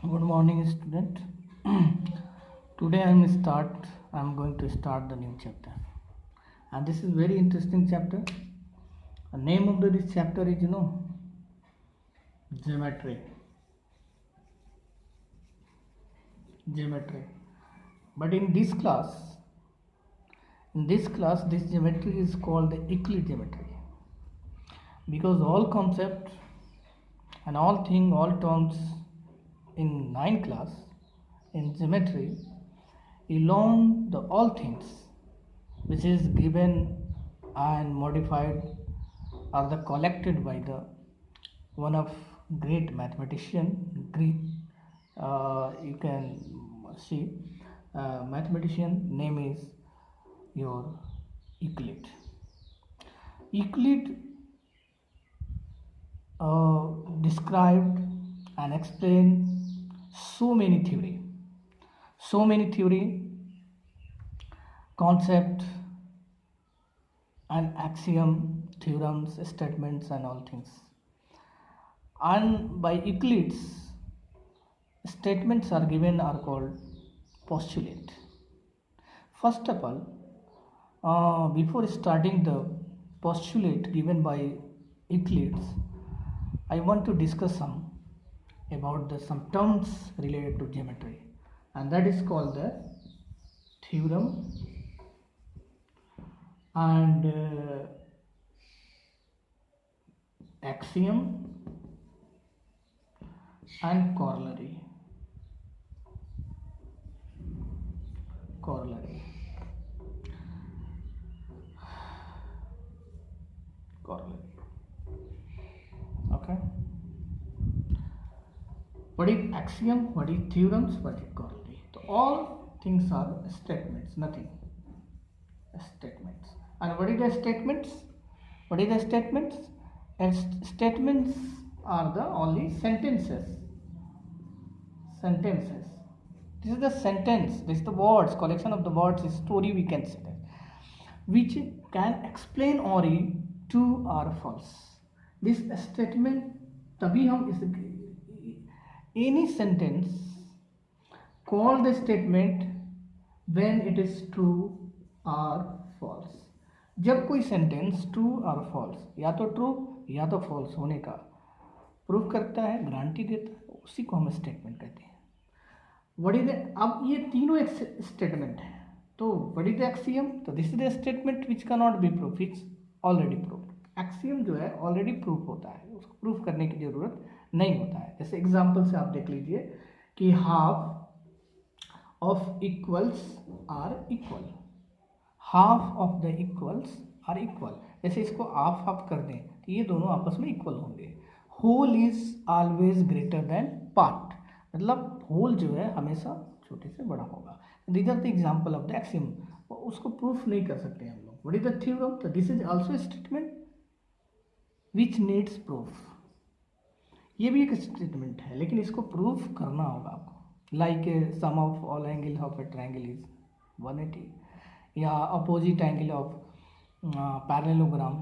Good morning, student. Today I'm going to start the new chapter, and this is very interesting chapter. The name of this chapter is geometry. Geometry. But in this class, this geometry is called the Euclid geometry because all concept and all terms in 9 class in geometry along the all things which is given and modified are the collected by the one of great mathematician Greek. You can see mathematician name is your Euclid. Euclid described and explained so many theory, concept and axiom, theorems, statements and all things. And by Euclid's statements are called postulate. First of all, before starting the postulate given by Euclid's, I want to discuss about some terms related to geometry, and that is called the theorem and axiom and corollary. Okay, what is axiom, what is theorems, what is corollary? So all things are statements, nothing statements. And what is the statements? And statements are the only sentences. This is the sentence, this is the words, collection of the words, story we can say that, which can explain or true or false. This statement तभी हम इस any sentence called the statement when it is true or false. जब कोई sentence true और false, या तो true या तो फॉल्स होने का प्रूफ करता है, गारंटी देता है, उसी को हम स्टेटमेंट कहते हैं. व्हाट इज अब ये तीनों एक स्टेटमेंट है. तो व्हाट इज द एक्सियम? तो this is the statement which can not be proof, it's already proof. Axiom जो है ऑलरेडी प्रूफ होता है, उसको प्रूफ करने की जरूरत नहीं होता है. जैसे एग्जाम्पल से आप देख लीजिए कि half of equals are equal, half of the equals are equal. जैसे इसको हाफ कर दें तो ये दोनों आपस में इक्वल होंगे. Whole is always greater than part, मतलब होल जो है हमेशा छोटे से बड़ा होगा. These are the example of the axiom. उसको प्रूफ नहीं कर सकते हम लोग. What is the theorem? तो this is also statement which needs proof. ये भी एक स्टेटमेंट है, लेकिन इसको प्रूफ करना होगा आपको. Like sum of all angle of a triangle is 180, या opposite angle of parallelogram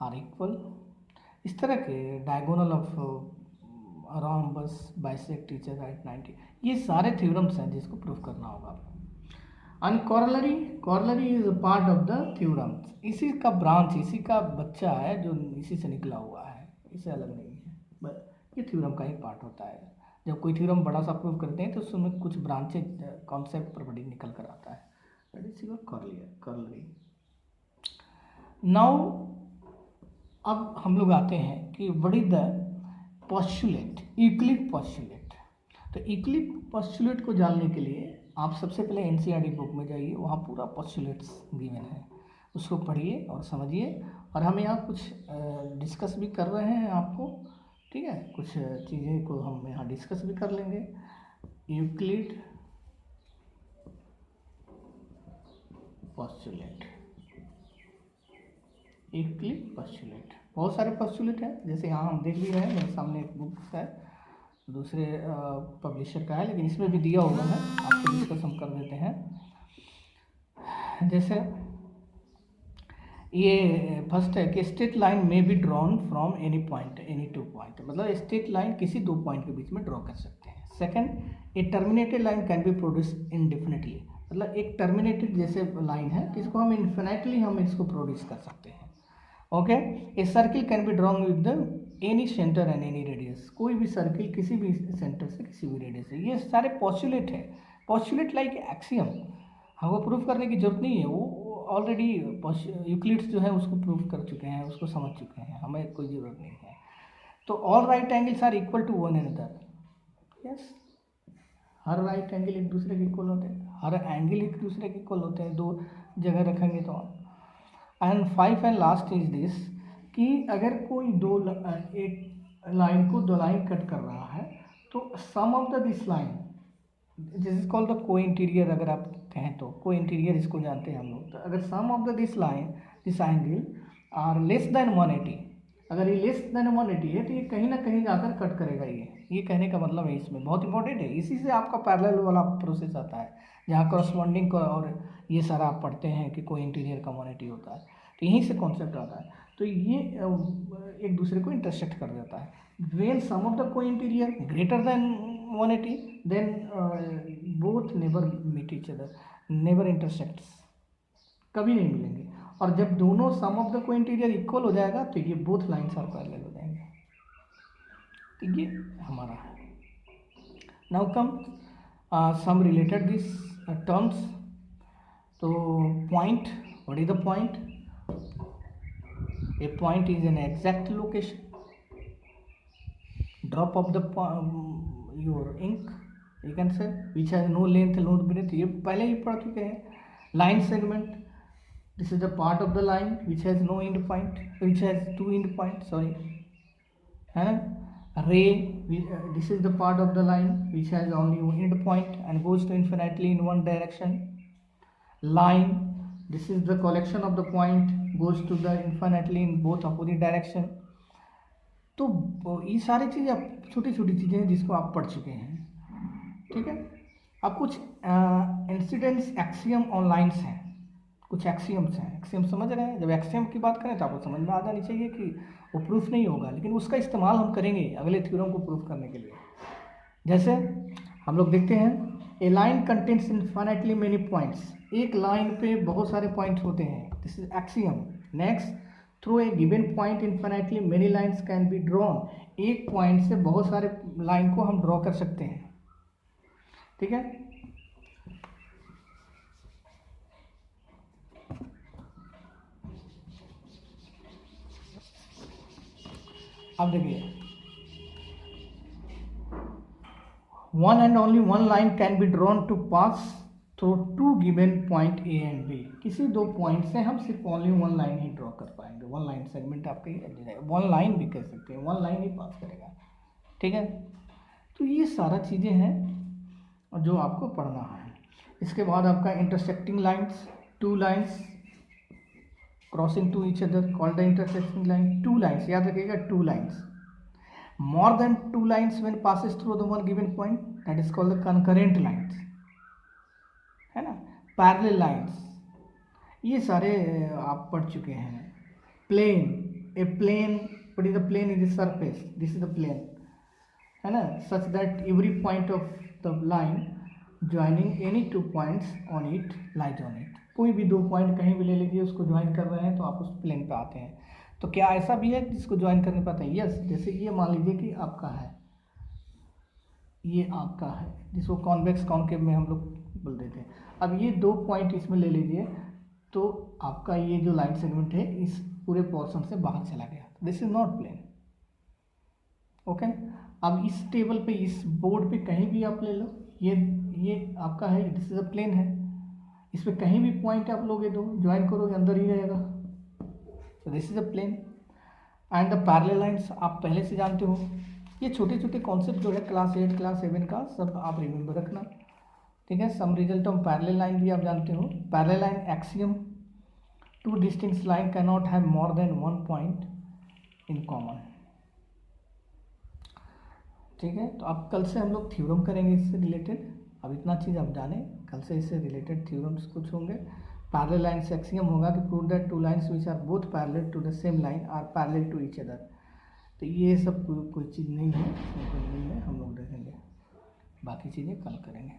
are equal. इस तरह के diagonal of rhombus bisect each other at 90. ये सारे थ्योरम्स हैं जिसको प्रूफ करना होगा आपको. And corollary is a part of the theorems. इसी का ब्रांच, इसी का बच्चा है जो इसी से निकला हुआ है, इससे अलग नहीं है. ये थ्योरम का ही पार्ट होता है. जब कोई थ्योरम बड़ा सा प्रूव करते हैं तो उसमें कुछ ब्रांचेज कॉन्सेप्ट प्रॉपर्टी निकल कर आता है. That is your corollary. Now अब हम लोग आते हैं कि what is the postulate, Euclid postulate. तो यूक्लिड पोस्टुलेट को जानने के लिए आप सबसे पहले एनसीईआरटी बुक में जाइए, वहाँ पूरा पोस्टुलेट्स गिवन है, उसको पढ़िए और समझिए. और हम यहाँ कुछ डिस्कस भी कर रहे हैं आपको, ठीक है. कुछ चीज़ें को हम यहाँ डिस्कस भी कर लेंगे. यूक्लिड पोस्टुलेट, यूक्लिड पोस्टुलेट, बहुत सारे पोस्टुलेट हैं. जैसे यहाँ हम देख भी रहे हैं, मेरे सामने एक बुक है, दूसरे पब्लिशर का है, लेकिन इसमें भी दिया होगा है, आपको डिस्कस हम कर देते हैं. जैसे ये फर्स्ट है कि स्ट्रेट लाइन में be drawn from any point, any two point, मतलब स्ट्रेट लाइन किसी दो पॉइंट के बीच में ड्रॉ कर सकते हैं। Second, A terminated line can be produce indefinitely, मतलब एक टर्मिनेटेड जैसे लाइन है जिसको हम इन्फिनेटली हम इसको प्रोड्यूस कर सकते हैं। Okay, a circle can be drawn with the any centre and any radius, कोई भी सर्किल किसी भी सेंटर से किसी भी रेडियस से। ये सारे पॉस्टुलेट है, पॉस्टुलेट लाइक एक्सियम, हमको प्रूफ करने की जरूरत नहीं है, वो ऑलरेडी यूक्लिड्स जो है उसको प्रूफ कर चुके हैं, उसको समझ चुके हैं, हमें कोई ज़रूरत नहीं है। तो all right angles are equal to one another, yes, हर राइट एंगल एक दूसरे के इक्वल होते हैं, हर एंगल एक दूसरे के इक्वल होते हैं, दो जगह रखेंगे तो। And five and last is this कि अगर कोई एक लाइन को दो लाइन कट कर रहा है तो sum of the this line, this is called the को इंटीरियर, अगर आप कहें तो को इंटीरियर इसको जानते हैं हम लोग। तो अगर sum of the this line, this angle are less than 180, अगर ये लेस देन 180 है तो ये कहीं ना कहीं जाकर कट करेगा, ये कहने का मतलब है इसमें बहुत इंपॉर्टेंट है। इसी से आपका पैरेलल वाला प्रोसेस आता है जहाँ करस्पॉन्डिंग को और ये सारा आप पढ़ते हैं कि कोई इंटीरियर का 180 होता है, तो यहीं से कॉन्सेप्ट आता है। तो ये एक दूसरे को इंटरसेक्ट कर देता है। वेन सम ऑफ द को interior greater than 180 then both never meet each other, never intersects, कभी नहीं मिलेंगे। और जब दोनों सम ऑफ द को इंटीरियर इक्वल हो जाएगा तो ये बोथ लाइन्स आर पैरेलल हो जाएंगे। तो ये हमारा है। Now come some related this terms. तो point, what is the point? A point is an exact location, drop of the your ink, you can say, which has no length, no breadth, ये पहले ही पढ़ चुके हैं। line segment, this is the part of the line which has no end point, which has two end points, sorry, है ना। ray, this is the part of the line which has only one end point and goes to infinitely in one direction. line, this is the collection of the point goes to the infinitely in both opposite direction। तो ये सारी चीज़ें आप छोटी छोटी चीज़ें हैं जिसको आप पढ़ चुके हैं, ठीक है। अब कुछ इंसिडेंस एक्सियम ऑन लाइन्स हैं, कुछ एक्सियम्स हैं। एक्सियम समझ रहे हैं? जब एक्सियम की बात करें तो आपको समझ में आ जानी चाहिए कि वो प्रूफ नहीं होगा, लेकिन उसका इस्तेमाल हम करेंगे अगले थ्योरम को प्रूफ करने के लिए। जैसे हम लोग देखते हैं, a line contains infinitely many points, एक लाइन पे बहुत सारे पॉइंट्स होते हैं, this is axiom. Next, through a given point infinitely many lines can be drawn, एक पॉइंट से बहुत सारे लाइन को हम ड्रॉ कर सकते हैं, ठीक है। अब देखिए, one and only one line can be drawn to pass through two given point A and B, किसी दो पॉइंट से हम सिर्फ ओनली वन लाइन ही ड्रॉ कर पाएंगे, वन लाइन सेगमेंट आपके वन लाइन भी कह सकते हैं, वन लाइन ही पास करेगा, ठीक है। तो ये सारा चीज़ें हैं जो आपको पढ़ना है। इसके बाद आपका intersecting lines, two lines crossing to each other called the intersecting line. Two lines याद रखिएगा, two lines, more than two lines when passes through the one given point, that is called the concurrent lines, है ना। parallel lines, ये सारे आप पढ़ चुके हैं। plane, a plane, what is the plane? is a surface, this is the plane, है ना, such that every point of the line joining any two points on it lies on it, कोई भी दो पॉइंट कहीं भी ले लीजिए, उसको ज्वाइन कर रहे हैं तो आप उस प्लेन पे आते हैं। तो क्या ऐसा भी है जिसको ज्वाइन करने पाता है? यस, जैसे कि ये मान लीजिए कि आपका है, ये आपका है, जिसको कॉन्वेक्स कॉन्केव में हम लोग बोल देते हैं। अब ये दो पॉइंट इसमें ले लीजिए तो आपका ये जो लाइन सेगमेंट है इस पूरे पोर्शन से बाहर चला गया, this is not plane, okay. अब इस टेबल पे, इस बोर्ड पे कहीं भी आप ले लो, ये आपका है, दिस इज अ प्लेन है, इस पर कहीं भी पॉइंट आप लोगे तो ज्वाइन करोगे अंदर ही रहेगा, तो this is a plane. And the parallel lines आप पहले से जानते हो, ये छोटे छोटे कॉन्सेप्ट जो है क्लास 8 क्लास 7 का सब आप रिमेंबर रखना, ठीक है। Some result of parallel line भी आप जानते हो। Parallel line axiom, two distinct line can not have more than one point in common, ठीक है। तो अब कल से हम लोग थ्योरम करेंगे इससे रिलेटेड, अब इतना चीज़ आप जाने, कल से इससे रिलेटेड थ्योरम्स कुछ होंगे, पैरेलल लाइन से एक्सियम होगा कि prove that two lines which are both parallel to the same line are parallel to each other. तो ये सब कोई चीज़ नहीं है, इसमें कोई नहीं है, हम लोग देखेंगे, बाकी चीज़ें कल करेंगे।